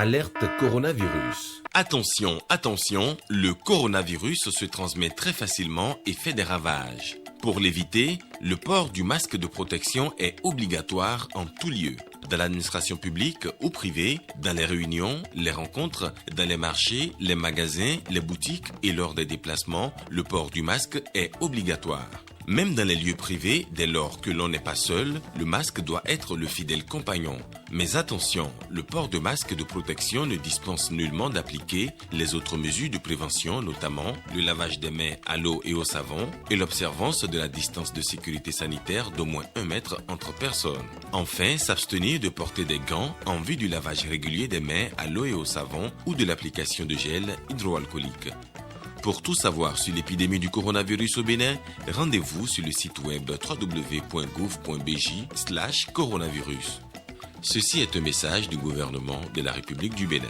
Alerte coronavirus. Attention, attention, le coronavirus se transmet très facilement et fait des ravages. Pour l'éviter, le port du masque de protection est obligatoire en tout lieu. Dans l'administration publique ou privée, dans les réunions, les rencontres, dans les marchés, les magasins, les boutiques et lors des déplacements, le port du masque est obligatoire. Même dans les lieux privés, dès lors que l'on n'est pas seul, le masque doit être le fidèle compagnon. Mais attention, le port de masque de protection ne dispense nullement d'appliquer les autres mesures de prévention, notamment le lavage des mains à l'eau et au savon et l'observance de la distance de sécurité sanitaire d'au moins 1 mètre entre personnes. Enfin, s'abstenir de porter des gants en vue du lavage régulier des mains à l'eau et au savon ou de l'application de gel hydroalcoolique. Pour tout savoir sur l'épidémie du coronavirus au Bénin, rendez-vous sur le site web www.gouv.bj/coronavirus. Ceci est un message du gouvernement de la République du Bénin.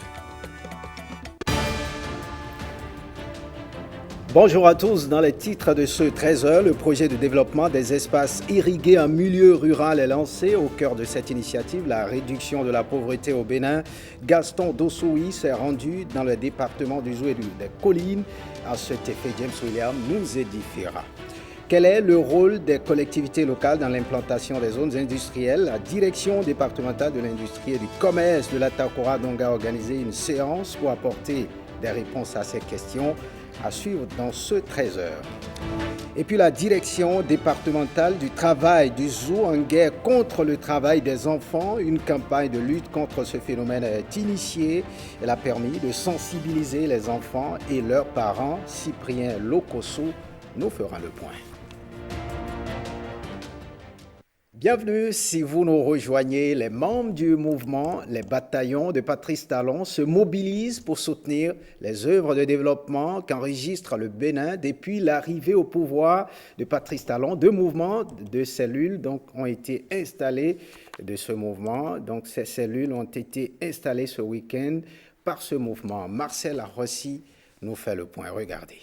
Bonjour à tous. Dans les titres de ce 13h, le projet de développement des espaces irrigués en milieu rural est lancé. Au cœur de cette initiative, la réduction de la pauvreté au Bénin. Gaston Dossoui s'est rendu dans le département du Zouérou des Collines. À cet effet, James William nous édifiera. Quel est le rôle des collectivités locales dans l'implantation des zones industrielles? La direction départementale de l'industrie et du commerce de l'Atakora donc a organisé une séance pour apporter des réponses à ces questions. À suivre dans ce 13h. Et puis la direction départementale du travail du Zou en guerre contre le travail des enfants. Une campagne de lutte contre ce phénomène est initiée. Elle a permis de sensibiliser les enfants et leurs parents. Cyprien Lokosso nous fera le point. Bienvenue si vous nous rejoignez. Les membres du mouvement, les bataillons de Patrice Talon se mobilisent pour soutenir les œuvres de développement qu'enregistre le Bénin depuis l'arrivée au pouvoir de Patrice Talon. 2 mouvements de cellules ont été installés de ce mouvement. Donc ces cellules ont été installées ce week-end par ce mouvement. Marcel Rossi nous fait le point. Regardez.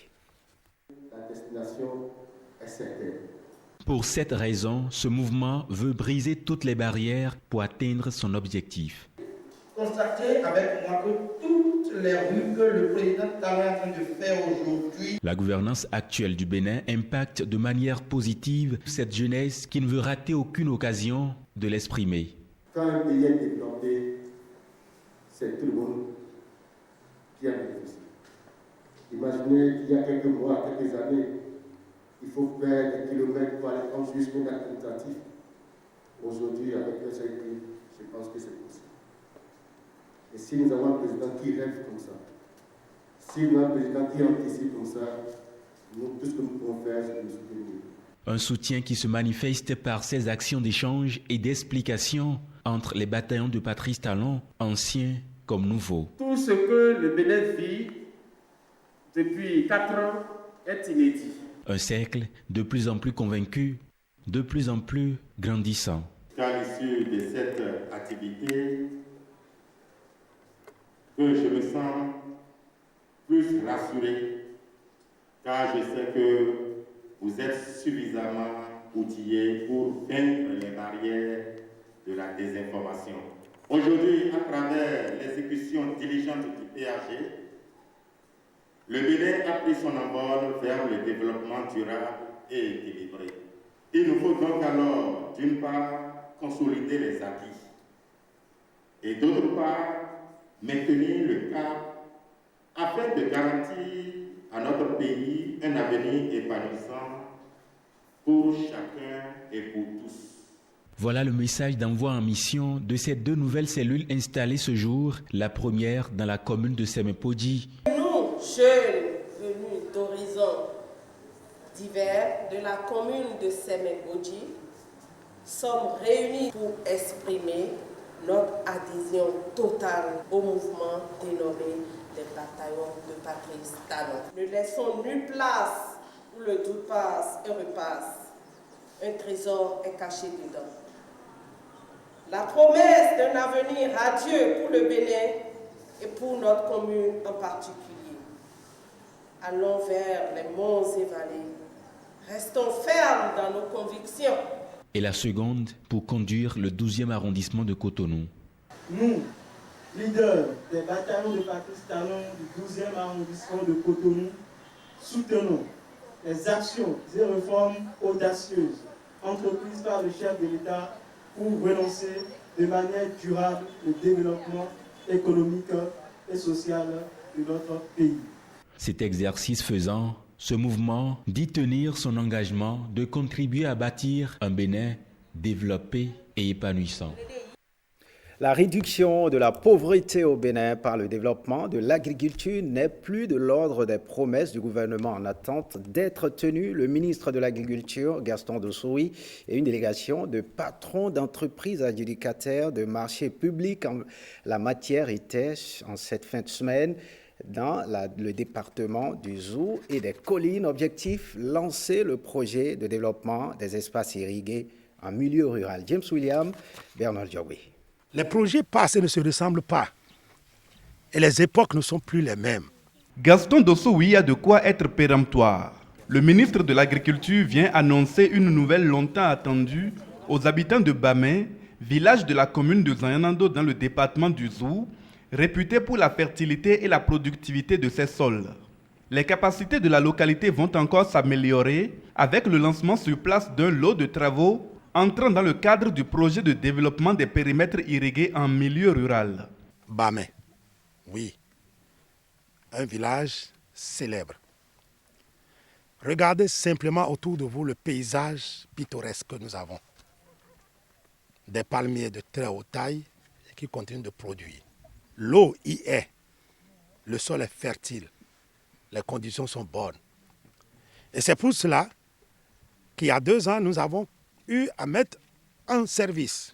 La destination est certaine. Pour cette raison, ce mouvement veut briser toutes les barrières pour atteindre son objectif. Constatez avec moi que toutes les rues que le président Talon est en train de faire aujourd'hui. La gouvernance actuelle du Bénin impacte de manière positive cette jeunesse qui ne veut rater aucune occasion de l'exprimer. Quand un pays est développé, c'est tout le monde qui a bénéficié. Imaginez qu'il y a quelques mois, quelques années, il faut faire des kilomètres pour aller prendre juste une acte tentative. Aujourd'hui, avec le CIP, je pense que c'est possible. Et si nous avons un président qui rêve comme ça, si nous avons un président qui anticipe comme ça, nous, tout ce que nous pouvons faire, c'est de nous soutenir. Un soutien qui se manifeste par ces actions d'échange et d'explication entre les bataillons de Patrice Talon, anciens comme nouveaux. Tout ce que le Bénin vit depuis 4 ans est inédit. Un cercle de plus en plus convaincu, de plus en plus grandissant. À l'issue de cette activité, que je me sens plus rassuré, car je sais que vous êtes suffisamment outillés pour vaincre les barrières de la désinformation. Aujourd'hui, à travers l'exécution diligente du PAG, le Bénin a pris son envol vers le développement durable et équilibré. Il nous faut donc alors, d'une part, consolider les acquis et d'autre part, maintenir le cap afin de garantir à notre pays un avenir épanouissant pour chacun et pour tous. Voilà le message d'envoi en mission de ces 2 nouvelles cellules installées ce jour, la première dans la commune de Semepodji. Jeunes venus d'horizons divers de la commune de Semepodji sommes réunis pour exprimer notre adhésion totale au mouvement dénommé les bataillons de Patrice Talon. Ne laissons nulle place où le doute passe et repasse. Un trésor est caché dedans. La promesse d'un avenir radieux pour le Bénin et pour notre commune en particulier. Allons vers les monts et vallées. Restons fermes dans nos convictions. Et la seconde pour conduire le 12e arrondissement de Cotonou. Nous, leader des bataillons de Patrice Talon du 12e arrondissement de Cotonou, soutenons les actions et réformes audacieuses entreprises par le chef de l'État pour relancer de manière durable le développement économique et social de notre pays. Cet exercice faisant, ce mouvement dit tenir son engagement de contribuer à bâtir un Bénin développé et épanouissant. La réduction de la pauvreté au Bénin par le développement de l'agriculture n'est plus de l'ordre des promesses du gouvernement en attente d'être tenues. Le ministre de l'Agriculture, Gaston Dossoui, et une délégation de patrons d'entreprises adjudicataires de marchés publics en la matière étaient en cette fin de semaine dans le département du Zou et des collines. Objectif, lancer le projet de développement des espaces irrigués en milieu rural. James William, Bernard Diawé. Les projets passés ne se ressemblent pas et les époques ne sont plus les mêmes. Gaston Dossoui a de quoi être péremptoire. Le ministre de l'Agriculture vient annoncer une nouvelle longtemps attendue aux habitants de Bamé, village de la commune de Zayanando dans le département du Zou, réputé pour la fertilité et la productivité de ses sols. Les capacités de la localité vont encore s'améliorer avec le lancement sur place d'un lot de travaux entrant dans le cadre du projet de développement des périmètres irrigués en milieu rural. Bamé, oui, un village célèbre. Regardez simplement autour de vous le paysage pittoresque que nous avons. Des palmiers de très haute taille qui continuent de produire. L'eau y est, le sol est fertile, les conditions sont bonnes. Et c'est pour cela qu'il y a 2 ans, nous avons eu à mettre en service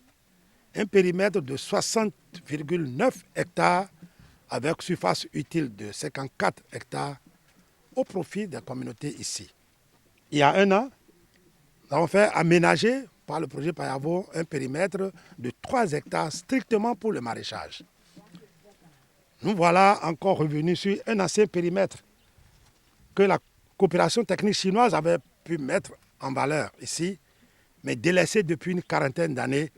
un périmètre de 60,9 hectares avec surface utile de 54 hectares au profit des communautés ici. Il y a 1 an, nous avons fait aménager par le projet Payavo un périmètre de 3 hectares strictement pour le maraîchage. Nous voilà encore revenus sur un ancien périmètre que la coopération technique chinoise avait pu mettre en valeur ici, mais délaissé depuis une quarantaine d'années,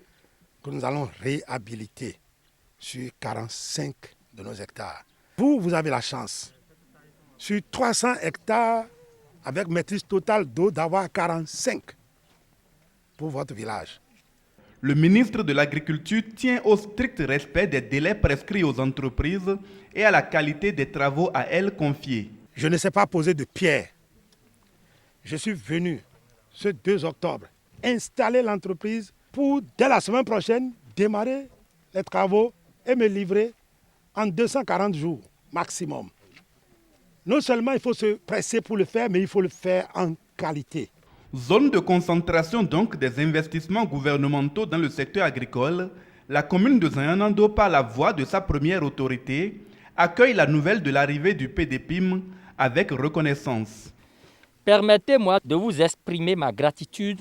que nous allons réhabiliter sur 45 de nos hectares. Vous avez la chance, sur 300 hectares, avec maîtrise totale d'eau, d'avoir 45 pour votre village. Le ministre de l'Agriculture tient au strict respect des délais prescrits aux entreprises et à la qualité des travaux à elles confiés. Je ne sais pas poser de pierre. Je suis venu ce 2 octobre installer l'entreprise pour, dès la semaine prochaine, démarrer les travaux et me livrer en 240 jours maximum. Non seulement il faut se presser pour le faire, mais il faut le faire en qualité. Zone de concentration donc des investissements gouvernementaux dans le secteur agricole, la commune de Zayanando, par la voix de sa première autorité, accueille la nouvelle de l'arrivée du PDPIM avec reconnaissance. Permettez-moi de vous exprimer ma gratitude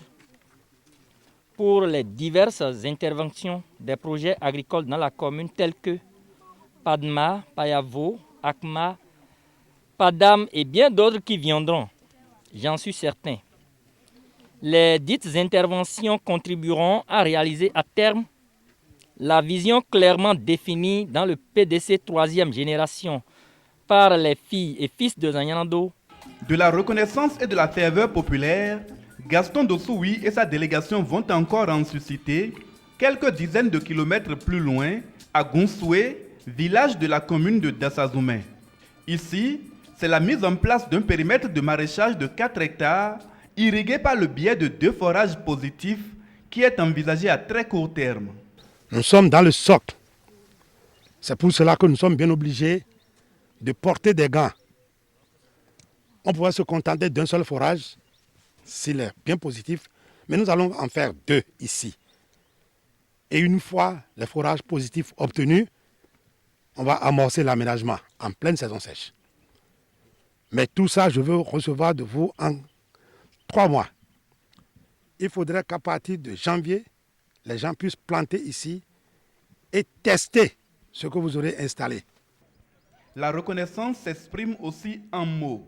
pour les diverses interventions des projets agricoles dans la commune tels que Padma, Payavo, Akma, Padam et bien d'autres qui viendront, j'en suis certain. Les dites interventions contribueront à réaliser à terme la vision clairement définie dans le PDC 3e génération par les filles et fils de Zayanando. De la reconnaissance et de la ferveur populaire, Gaston Dossoui et sa délégation vont encore en susciter quelques dizaines de kilomètres plus loin, à Gonsoué, village de la commune de Dassazoumé. Ici, c'est la mise en place d'un périmètre de maraîchage de 4 hectares, irrigué par le biais de 2 forages positifs, qui est envisagé à très court terme. Nous sommes dans le socle. C'est pour cela que nous sommes bien obligés de porter des gants. On pourrait se contenter d'un seul forage, s'il est bien positif, mais nous allons en faire 2 ici. Et une fois les forages positifs obtenus, on va amorcer l'aménagement en pleine saison sèche. Mais tout ça, je veux recevoir de vous en 3 mois. Il faudrait qu'à partir de janvier, les gens puissent planter ici et tester ce que vous aurez installé. La reconnaissance s'exprime aussi en mots.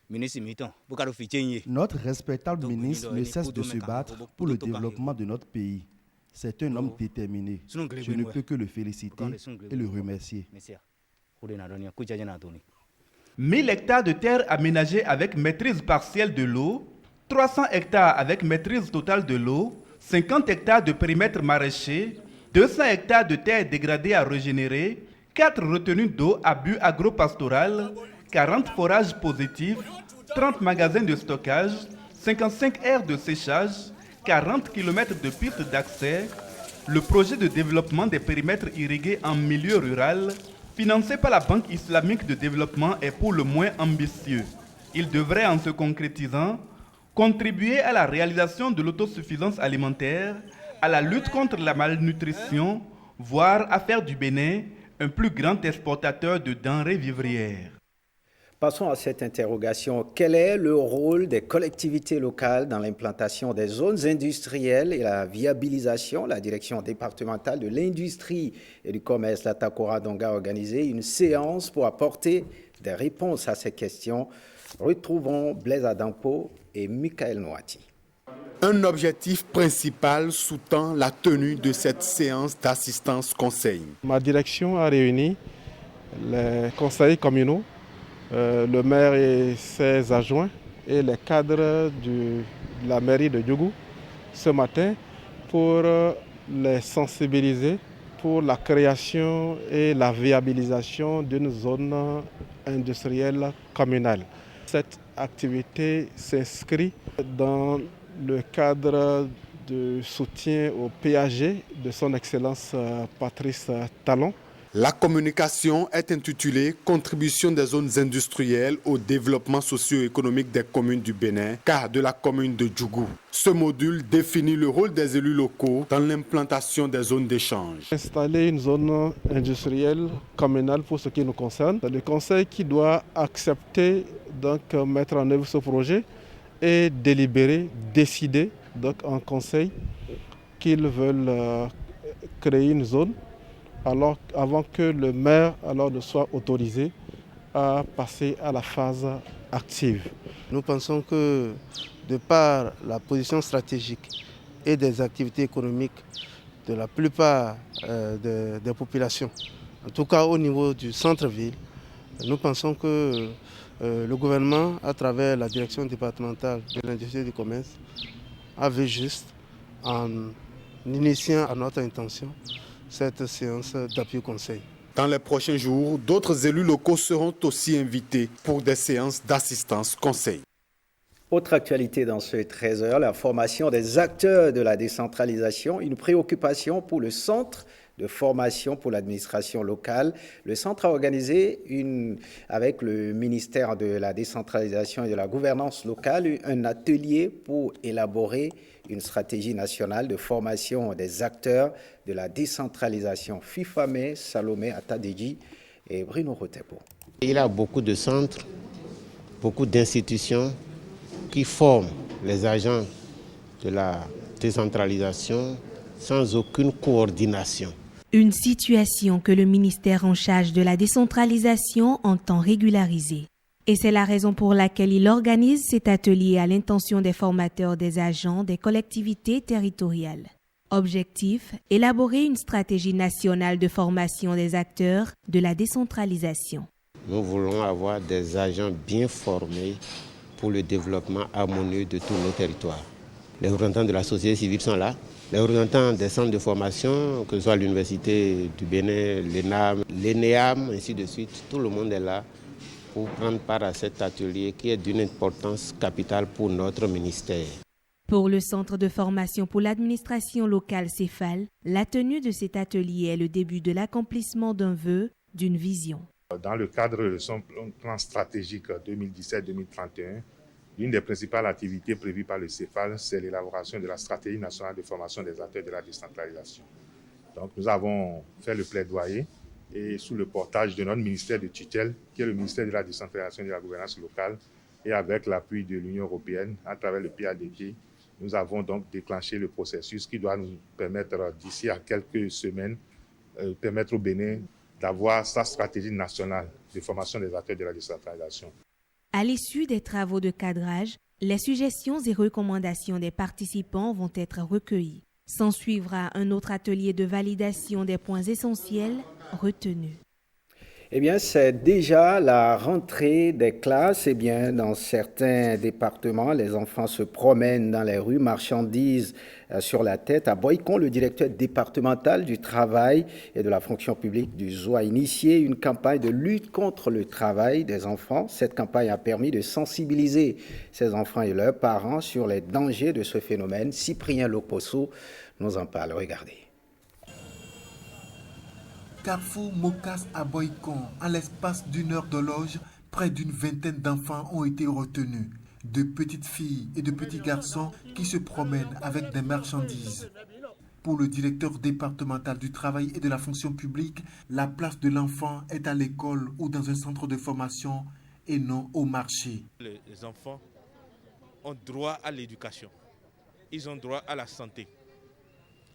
Notre respectable ministre ne cesse de se battre pour le développement de notre pays. C'est un homme déterminé. Je ne peux que le féliciter et le remercier. 1000 hectares de terres aménagées avec maîtrise partielle de l'eau, 300 hectares avec maîtrise totale de l'eau, 50 hectares de périmètre maraîcher, 200 hectares de terres dégradées à régénérer, 4 retenues d'eau à but agro-pastoral, 40 forages positifs, 30 magasins de stockage, 55 aires de séchage, 40 km de pistes d'accès. Le projet de développement des périmètres irrigués en milieu rural, financé par la Banque islamique de développement, est pour le moins ambitieux. Il devrait, en se concrétisant, contribuer à la réalisation de l'autosuffisance alimentaire, à la lutte contre la malnutrition, voire à faire du Bénin un plus grand exportateur de denrées vivrières. Passons à cette interrogation. Quel est le rôle des collectivités locales dans l'implantation des zones industrielles et la viabilisation? La direction départementale de l'industrie et du commerce, la Takora Donga, a organisé une séance pour apporter des réponses à ces questions. Retrouvons Blaise Adampo et Michael Noati. Un objectif principal sous-tend la tenue de cette séance d'assistance conseil. Ma direction a réuni les conseillers communaux, le maire et ses adjoints et les cadres de la mairie de Djougou ce matin pour les sensibiliser pour la création et la viabilisation d'une zone industrielle communale. Cette activité s'inscrit dans le cadre de soutien au PAG de son Excellence Patrice Talon. La communication est intitulée « Contribution des zones industrielles au développement socio-économique des communes du Bénin » cas de la commune de Djougou. Ce module définit le rôle des élus locaux dans l'implantation des zones d'échange. Installer une zone industrielle communale pour ce qui nous concerne, c'est le conseil qui doit accepter donc mettre en œuvre ce projet et délibérer, décider donc en conseil qu'ils veulent créer une zone alors, avant que le maire ne soit autorisé à passer à la phase active. Nous pensons que de par la position stratégique et des activités économiques de la plupart des populations, en tout cas au niveau du centre-ville, nous pensons que le gouvernement, à travers la direction départementale de l'industrie et du commerce, avait juste, en initiant à notre intention, cette séance d'appui conseil. Dans les prochains jours, d'autres élus locaux seront aussi invités pour des séances d'assistance conseil. Autre actualité dans ce 13h, la formation des acteurs de la décentralisation, une préoccupation pour le centre de formation pour l'administration locale. Le centre a organisé avec le ministère de la décentralisation et de la gouvernance locale un atelier pour élaborer une stratégie nationale de formation des acteurs de la décentralisation. Fifame, Salomé Atadeji et Bruno Rotepo. Il y a beaucoup de centres, beaucoup d'institutions qui forment les agents de la décentralisation sans aucune coordination. Une situation que le ministère en charge de la décentralisation entend régulariser. Et c'est la raison pour laquelle il organise cet atelier à l'intention des formateurs des agents des collectivités territoriales. Objectif, élaborer une stratégie nationale de formation des acteurs de la décentralisation. Nous voulons avoir des agents bien formés pour le développement harmonieux de tous nos territoires. Les représentants de la société civile sont là. Les représentants des centres de formation, que ce soit l'Université du Bénin, l'ENAM, l'ENEAM, ainsi de suite, tout le monde est là pour prendre part à cet atelier qui est d'une importance capitale pour notre ministère. Pour le Centre de formation pour l'administration locale CEFAL, la tenue de cet atelier est le début de l'accomplissement d'un vœu, d'une vision. Dans le cadre de son plan stratégique 2017-2031, l'une des principales activités prévues par le CEFAL, c'est l'élaboration de la stratégie nationale de formation des acteurs de la décentralisation. Donc nous avons fait le plaidoyer et sous le portage de notre ministère de tutelle, qui est le ministère de la décentralisation et de la gouvernance locale, et avec l'appui de l'Union européenne à travers le PADT, nous avons donc déclenché le processus qui doit nous permettre d'ici à quelques semaines, permettre au Bénin d'avoir sa stratégie nationale de formation des acteurs de la décentralisation. À l'issue des travaux de cadrage, les suggestions et recommandations des participants vont être recueillies. S'ensuivra un autre atelier de validation des points essentiels retenus. Eh bien, c'est déjà la rentrée des classes. Eh bien, dans certains départements, les enfants se promènent dans les rues, marchandises sur la tête. À Boycon, le directeur départemental du travail et de la fonction publique du ZOO a initié une campagne de lutte contre le travail des enfants. Cette campagne a permis de sensibiliser ces enfants et leurs parents sur les dangers de ce phénomène. Cyprien Loposo nous en parle. Regardez. Carrefour Mocas à Boycon, en l'espace d'une heure d'horloge, près d'une vingtaine d'enfants ont été retenus. De petites filles et de petits garçons qui se promènent avec des marchandises. Pour le directeur départemental du travail et de la fonction publique, la place de l'enfant est à l'école ou dans un centre de formation et non au marché. Les enfants ont droit à l'éducation, ils ont droit à la santé.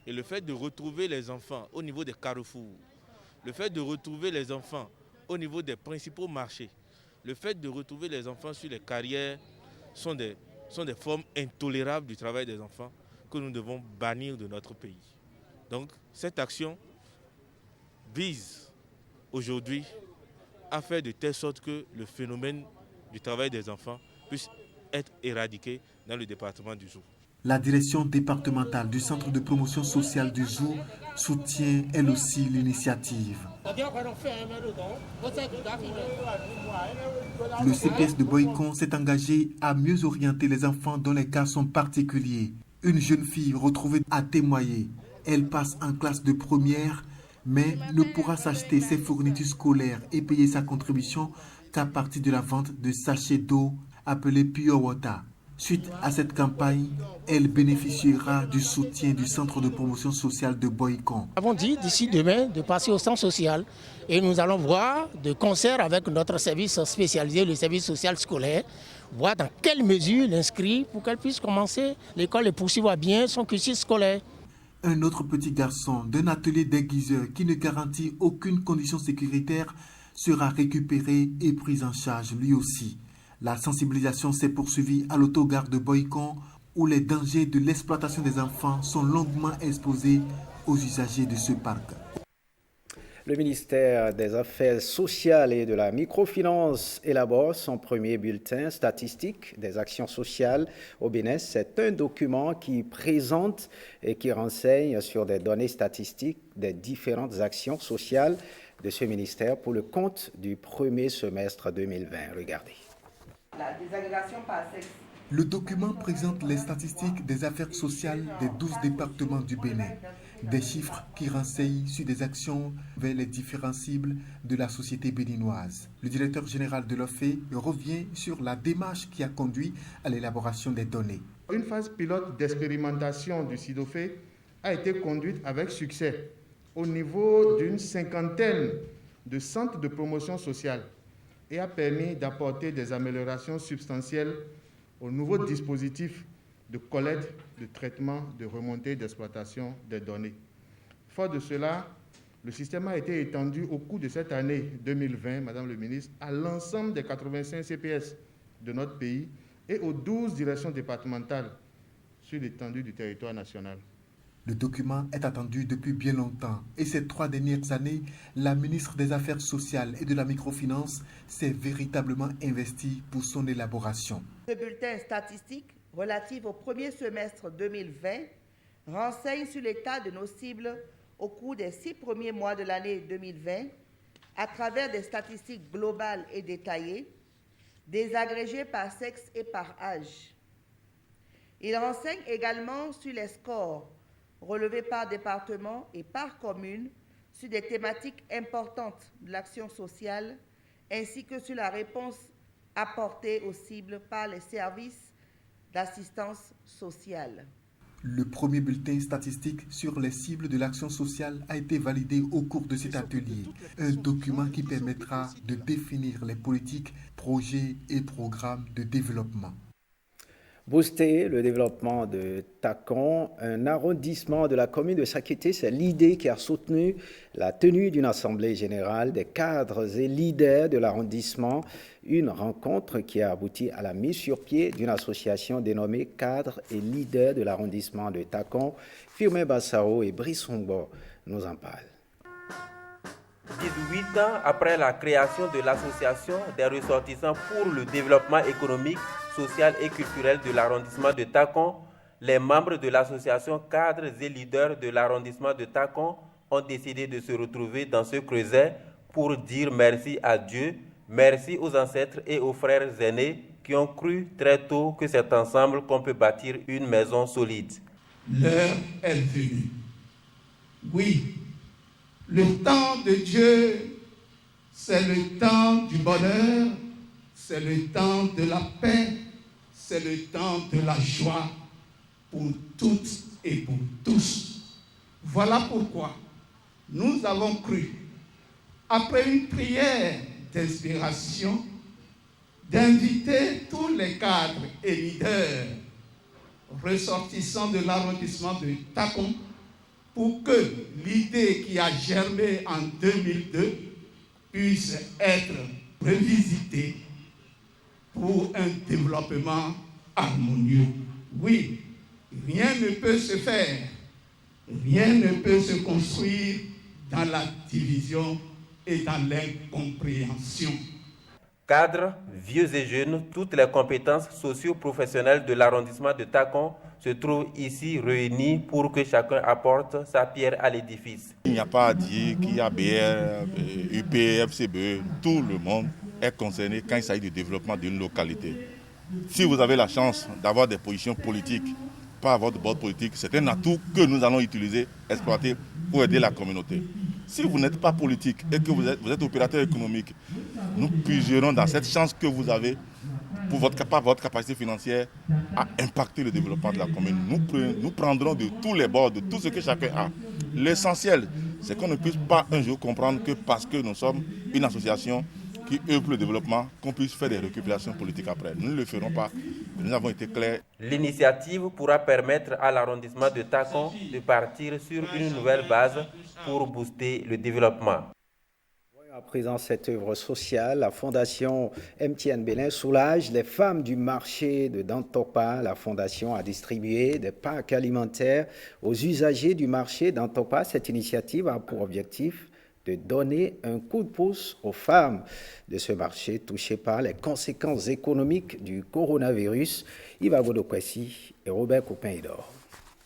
Et le fait de retrouver les enfants au niveau des carrefours, le fait de retrouver les enfants au niveau des principaux marchés, le fait de retrouver les enfants sur les carrières sont des formes intolérables du travail des enfants que nous devons bannir de notre pays. Donc cette action vise aujourd'hui à faire de telle sorte que le phénomène du travail des enfants puisse être éradiqué dans le département du ZOO. La direction départementale du centre de promotion sociale du ZOO soutient elle aussi l'initiative. Le CPS de Boycon s'est engagé à mieux orienter les enfants dont les cas sont particuliers. Une jeune fille retrouvée a témoigné. Elle passe en classe de première, mais ne pourra s'acheter ses fournitures scolaires et payer sa contribution qu'à partir de la vente de sachets d'eau appelés Pure Water. Suite à cette campagne, elle bénéficiera du soutien du centre de promotion sociale de Boycon. Nous avons dit d'ici demain de passer au centre social et nous allons voir de concert avec notre service spécialisé, le service social scolaire, voir dans quelle mesure l'inscrit pour qu'elle puisse commencer l'école et poursuivre bien son cursus scolaire. Un autre petit garçon d'un atelier d'aiguiseur qui ne garantit aucune condition sécuritaire sera récupéré et pris en charge lui aussi. La sensibilisation s'est poursuivie à l'autogare de Boycon où les dangers de l'exploitation des enfants sont longuement exposés aux usagers de ce parc. Le ministère des Affaires sociales et de la microfinance élabore son premier bulletin statistique des actions sociales au Bénin. C'est un document qui présente et qui renseigne sur des données statistiques des différentes actions sociales de ce ministère pour le compte du premier semestre 2020. Regardez. La désagrégation par sexe. Le document présente les statistiques des affaires sociales des 12 départements du Bénin. Des chiffres qui renseignent sur des actions vers les différentes cibles de la société béninoise. Le directeur général de l'OFE revient sur la démarche qui a conduit à l'élaboration des données. Une phase pilote d'expérimentation du SIDOFE a été conduite avec succès au niveau d'une cinquantaine de centres de promotion sociale et a permis d'apporter des améliorations substantielles au nouveau dispositif de collecte, de traitement, de remontée d'exploitation des données. Fort de cela, le système a été étendu au cours de cette année 2020, Madame le ministre, à l'ensemble des 85 CPS de notre pays et aux 12 directions départementales sur l'étendue du territoire national. Le document est attendu depuis bien longtemps et ces 3 dernières années, la ministre des Affaires sociales et de la microfinance s'est véritablement investie pour son élaboration. Ce bulletin statistique relatif au premier semestre 2020 renseigne sur l'état de nos cibles au cours des 6 premiers mois de l'année 2020 à travers des statistiques globales et détaillées, désagrégées par sexe et par âge. Il renseigne également sur les scores relevés par département et par commune sur des thématiques importantes de l'action sociale, ainsi que sur la réponse apportée aux cibles par les services d'assistance sociale. Le premier bulletin statistique sur les cibles de l'action sociale a été validé au cours de cet atelier, un document qui permettra de définir les politiques, projets et programmes de développement. Booster le développement de Takon, un arrondissement de la commune de Sakété, c'est l'idée qui a soutenu la tenue d'une assemblée générale des cadres et leaders de l'arrondissement, une rencontre qui a abouti à la mise sur pied d'une association dénommée Cadres et leaders de l'arrondissement de Takon. Firmin Bassao et Brice Hongbo nous en parlent. 18 ans après la création de l'association des ressortissants pour le développement économique, social et culturel de l'arrondissement de Takon, les membres de l'association cadres et leaders de l'arrondissement de Takon ont décidé de se retrouver dans ce creuset pour dire merci à Dieu, merci aux ancêtres et aux frères aînés qui ont cru très tôt que c'est ensemble qu'on peut bâtir une maison solide. L'heure est venue. Oui. Le temps de Dieu, c'est le temps du bonheur, c'est le temps de la paix, c'est le temps de la joie pour toutes et pour tous. Voilà pourquoi nous avons cru, après une prière d'inspiration, d'inviter tous les cadres et leaders ressortissants de l'arrondissement de Takon pour que l'idée qui a germé en 2002 puisse être revisitée pour un développement harmonieux. Oui, rien ne peut se faire, rien ne peut se construire dans la division et dans l'incompréhension. Cadres, vieux et jeunes, toutes les compétences socio-professionnelles de l'arrondissement de Takon se trouvent ici réunis pour que chacun apporte sa pierre à l'édifice. Il n'y a pas à dire qu'il y a BR, UP, FCBE, tout le monde est concerné quand il s'agit du développement d'une localité. Si vous avez la chance d'avoir des positions politiques, pas avoir de bord politique, c'est un atout que nous allons utiliser, exploiter pour aider la communauté. Si vous n'êtes pas politique et que vous êtes opérateur économique, nous puiserons dans cette chance que vous avez pour votre capacité financière à impacter le développement de la commune. Nous prendrons de tous les bords, de tout ce que chacun a. L'essentiel, c'est qu'on ne puisse pas un jour comprendre que parce que nous sommes une association qui œuvre pour le développement, qu'on puisse faire des récupérations politiques après. Nous ne le ferons pas. Nous avons été clairs. L'initiative pourra permettre à l'arrondissement de Takon de partir sur une nouvelle base pour booster le développement. À présent, cette œuvre sociale, la Fondation MTN Bénin soulage les femmes du marché de Dantopa. La Fondation a distribué des packs alimentaires aux usagers du marché Dantopa. Cette initiative a pour objectif de donner un coup de pouce aux femmes de ce marché touchées par les conséquences économiques du coronavirus. Yva Godokwesi et Robert Coupin-Idor.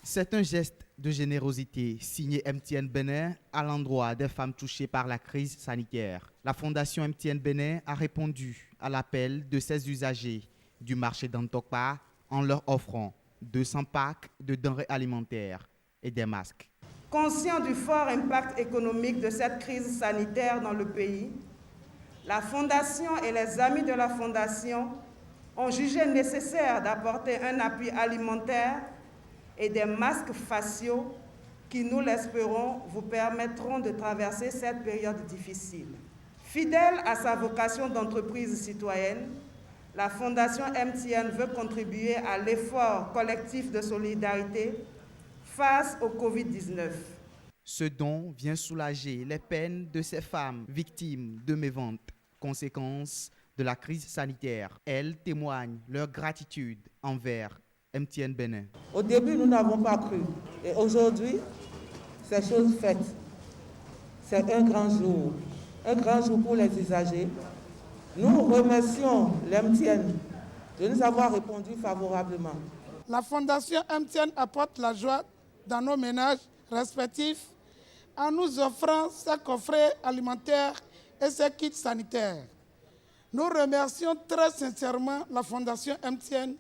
C'est un geste de générosité signé MTN Bénin à l'endroit des femmes touchées par la crise sanitaire. La Fondation MTN Bénin a répondu à l'appel de ses usagers du marché d'Antokpa en leur offrant 200 packs de denrées alimentaires et des masques. Conscient du fort impact économique de cette crise sanitaire dans le pays, la Fondation et les amis de la Fondation ont jugé nécessaire d'apporter un appui alimentaire et des masques faciaux qui, nous l'espérons, vous permettront de traverser cette période difficile. Fidèle à sa vocation d'entreprise citoyenne, la Fondation MTN veut contribuer à l'effort collectif de solidarité face au Covid-19. Ce don vient soulager les peines de ces femmes victimes de méventes, conséquences de la crise sanitaire. Elles témoignent leur gratitude envers MTN Bénin. Au début, nous n'avons pas cru. Et aujourd'hui, c'est chose faite. C'est un grand jour pour les usagers. Nous remercions l'MTN de nous avoir répondu favorablement. La Fondation MTN apporte la joie dans nos ménages respectifs en nous offrant ses coffrets alimentaires et ses kits sanitaires. Nous remercions très sincèrement la Fondation MTN.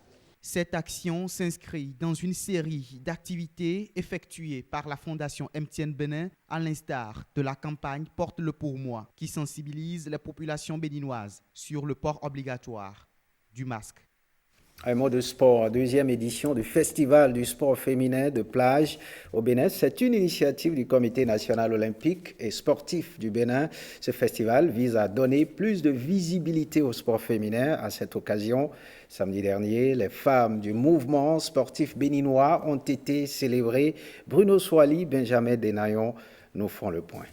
Cette action s'inscrit dans une série d'activités effectuées par la Fondation MTN Bénin, à l'instar de la campagne Porte le pour moi, qui sensibilise les populations béninoises sur le port obligatoire du masque. Un mot de sport, deuxième édition du Festival du sport féminin de plage au Bénin. C'est une initiative du Comité national olympique et sportif du Bénin. Ce festival vise à donner plus de visibilité au sport féminin. À cette occasion, samedi dernier, les femmes du mouvement sportif béninois ont été célébrées. Bruno Soali, Benjamin Denayon nous font le point.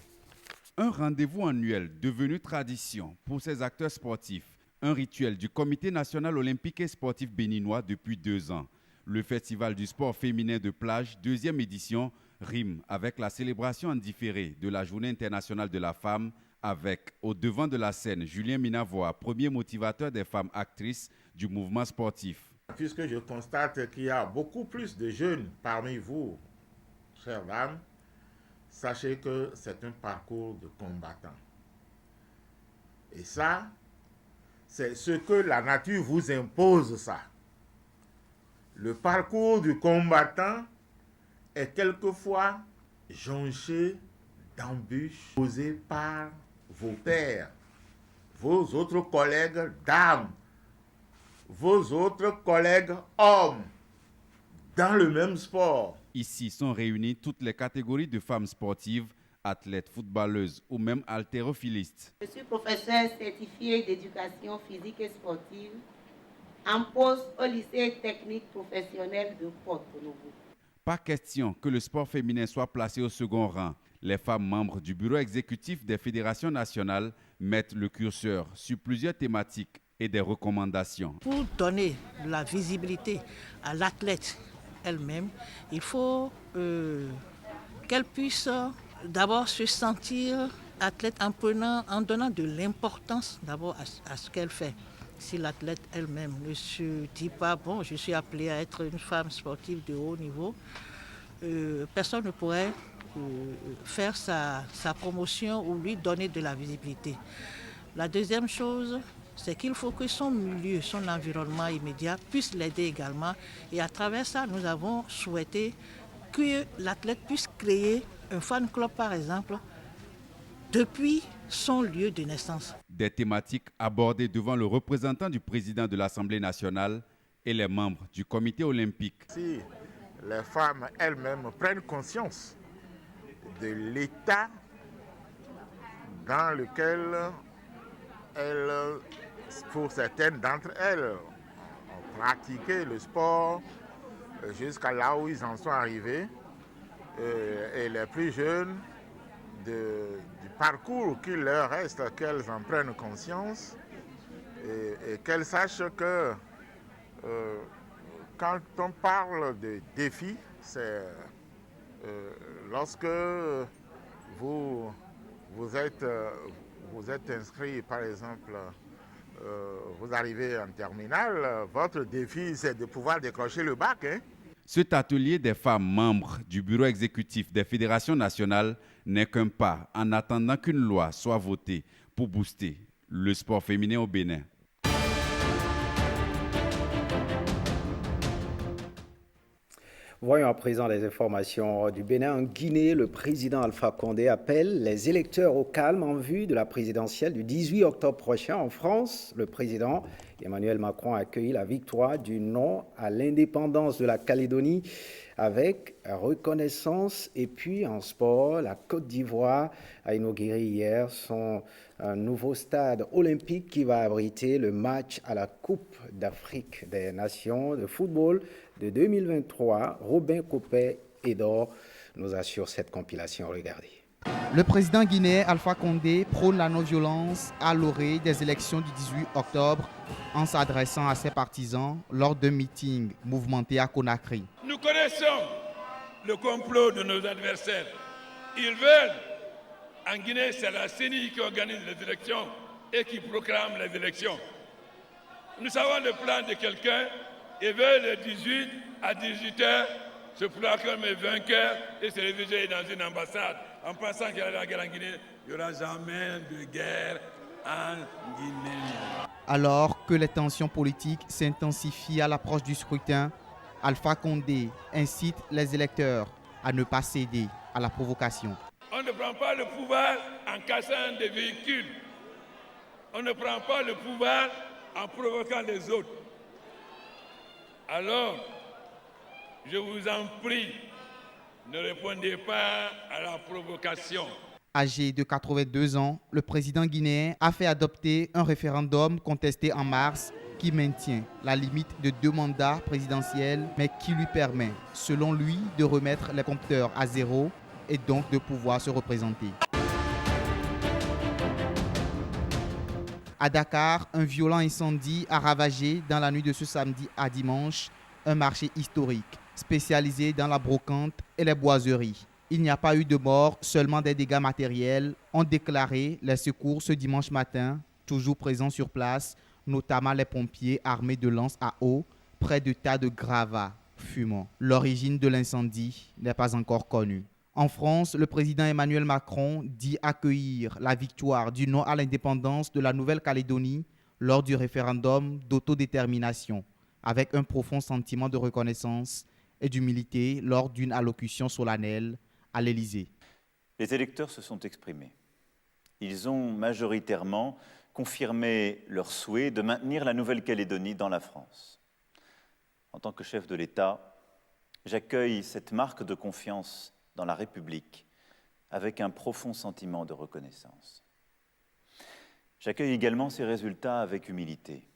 Un rendez-vous annuel devenu tradition pour ces acteurs sportifs. Un rituel du Comité national olympique et sportif béninois depuis 2 ans. Le Festival du sport féminin de plage, deuxième édition, rime avec la célébration en différé de la Journée internationale de la femme avec, au devant de la scène, Julien Minavoa, premier motivateur des femmes actrices du mouvement sportif. Puisque je constate qu'il y a beaucoup plus de jeunes parmi vous, chères dames, sachez que c'est un parcours de combattants. Et ça, c'est ce que la nature vous impose, ça. Le parcours du combattant est quelquefois jonché d'embûches posées par vos pairs, vos autres collègues dames, vos autres collègues hommes, dans le même sport. Ici sont réunies toutes les catégories de femmes sportives, athlètes, footballeuses ou même haltérophilistes. Je suis professeur certifié d'éducation physique et sportive en poste au lycée technique professionnel de Porto-Novo. Pas question que le sport féminin soit placé au second rang. Les femmes membres du bureau exécutif des fédérations nationales mettent le curseur sur plusieurs thématiques et des recommandations. Pour donner de la visibilité à l'athlète elle-même, il faut qu'elle puisse d'abord se sentir athlète en donnant de l'importance d'abord à ce qu'elle fait. Si l'athlète elle-même ne se dit pas, bon, je suis appelée à être une femme sportive de haut niveau, personne ne pourrait faire sa promotion ou lui donner de la visibilité. La deuxième chose, c'est qu'il faut que son milieu, son environnement immédiat puisse l'aider également. Et à travers ça, nous avons souhaité que l'athlète puisse créer un fan club, par exemple, depuis son lieu de naissance. Des thématiques abordées devant le représentant du président de l'Assemblée nationale et les membres du comité olympique. Si les femmes elles-mêmes prennent conscience de l'état dans lequel elles, pour certaines d'entre elles, ont pratiqué le sport jusqu'à là où ils en sont arrivés, et les plus jeunes du parcours qu'il leur reste, qu'elles en prennent conscience et qu'elles sachent que quand on parle de défis, c'est lorsque vous êtes inscrit, par exemple, vous arrivez en terminale, votre défi c'est de pouvoir décrocher le bac. Cet atelier des femmes membres du bureau exécutif des fédérations nationales n'est qu'un pas en attendant qu'une loi soit votée pour booster le sport féminin au Bénin. Voyons à présent les informations du Bénin. En Guinée, le président Alpha Condé appelle les électeurs au calme en vue de la présidentielle du 18 octobre prochain. En France, le président Emmanuel Macron a accueilli la victoire du non à l'indépendance de la Calédonie avec reconnaissance. Et puis en sport, la Côte d'Ivoire a inauguré hier son nouveau stade olympique qui va abriter le match à la Coupe d'Afrique des Nations de football de 2023. Robin Copé-Edor nous assure cette compilation. Regardez. Le président guinéen Alpha Condé prône la non-violence à l'orée des élections du 18 octobre en s'adressant à ses partisans lors d'un meeting mouvementé à Conakry. Nous connaissons le complot de nos adversaires. Ils veulent, en Guinée, c'est la CENI qui organise les élections et qui proclame les élections. Nous savons le plan de quelqu'un. Ils veulent le 18 à 18h se proclamer vainqueur et se réfugier dans une ambassade en pensant qu'il y a la guerre en Guinée. Il n'y aura jamais de guerre en Guinée. Alors que les tensions politiques s'intensifient à l'approche du scrutin, Alpha Condé incite les électeurs à ne pas céder à la provocation. On ne prend pas le pouvoir en cassant des véhicules. On ne prend pas le pouvoir en provoquant les autres. Alors, je vous en prie, ne répondez pas à la provocation. Âgé de 82 ans, le président guinéen a fait adopter un référendum contesté en mars qui maintient la limite de 2 mandats présidentiels, mais qui lui permet, selon lui, de remettre les compteurs à zéro et donc de pouvoir se représenter. À Dakar, un violent incendie a ravagé dans la nuit de ce samedi à dimanche un marché historique spécialisé dans la brocante et les boiseries. Il n'y a pas eu de morts, seulement des dégâts matériels, ont déclaré les secours ce dimanche matin, toujours présents sur place, notamment les pompiers armés de lances à eau, près de tas de gravats fumants. L'origine de l'incendie n'est pas encore connue. En France, le président Emmanuel Macron dit accueillir la victoire du non à l'indépendance de la Nouvelle-Calédonie lors du référendum d'autodétermination, avec un profond sentiment de reconnaissance et d'humilité lors d'une allocution solennelle à l'Élysée. Les électeurs se sont exprimés. Ils ont majoritairement confirmé leur souhait de maintenir la Nouvelle-Calédonie dans la France. En tant que chef de l'État, j'accueille cette marque de confiance dans la République avec un profond sentiment de reconnaissance. J'accueille également ces résultats avec humilité.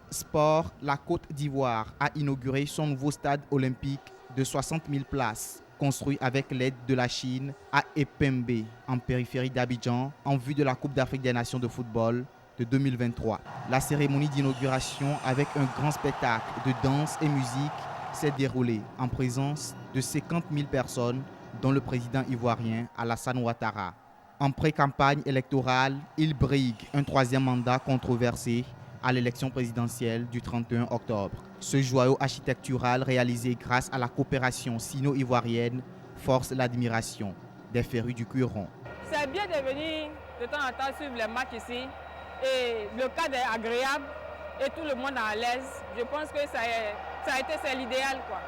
Sport, la Côte d'Ivoire a inauguré son nouveau stade olympique de 60 000 places, construit avec l'aide de la Chine à Epembe, en périphérie d'Abidjan, en vue de la Coupe d'Afrique des Nations de football de 2023. La cérémonie d'inauguration avec un grand spectacle de danse et musique s'est déroulée en présence de 50 000 personnes, dont le président ivoirien Alassane Ouattara. En pré-campagne électorale, il brigue un 3e mandat controversé à l'élection présidentielle du 31 octobre. Ce joyau architectural réalisé grâce à la coopération sino-ivoirienne force l'admiration des férus du cuir rond. C'est bien de venir de temps en temps suivre les matchs ici et le cadre est agréable et tout le monde est à l'aise. Je pense que c'est l'idéal, quoi.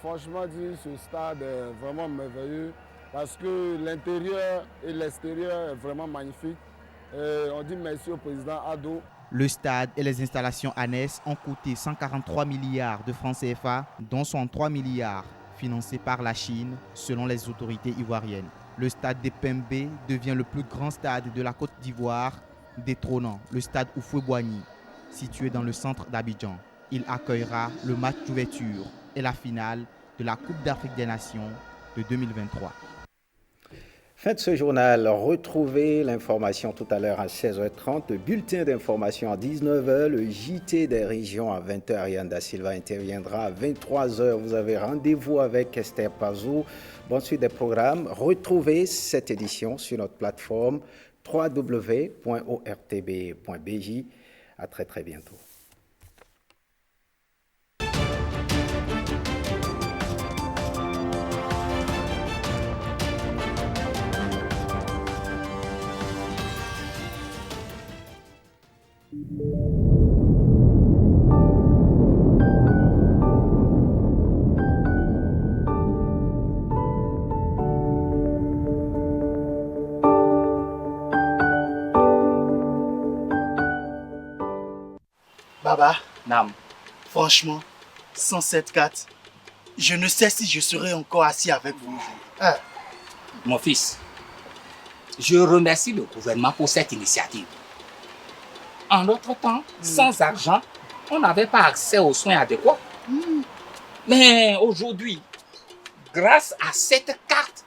Franchement dit, ce stade est vraiment merveilleux parce que l'intérieur et l'extérieur est vraiment magnifique. Et on dit merci au président Ado. Le stade et les installations annexes ont coûté 143 milliards de francs CFA, dont 63 milliards financés par la Chine, selon les autorités ivoiriennes. Le stade d'Epembe devient le plus grand stade de la Côte d'Ivoire, détrônant le stade Houphouët-Boigny, situé dans le centre d'Abidjan. Il accueillera le match d'ouverture et la finale de la Coupe d'Afrique des Nations de 2023. Fin de ce journal, retrouvez l'information tout à l'heure à 16h30, le bulletin d'information à 19h, le JT des régions à 20h. Yann Da Silva interviendra à 23h. Vous avez rendez-vous avec Esther Pazou. Bonne suite des programmes. Retrouvez cette édition sur notre plateforme www.ortb.bj. À très bientôt. Baba, Nam. Franchement, sans cette carte, je ne sais si je serai encore assis avec vous. Mon fils, je remercie le gouvernement pour cette initiative. En notre temps, sans argent, on n'avait pas accès aux soins adéquats. Mais aujourd'hui, grâce à cette carte,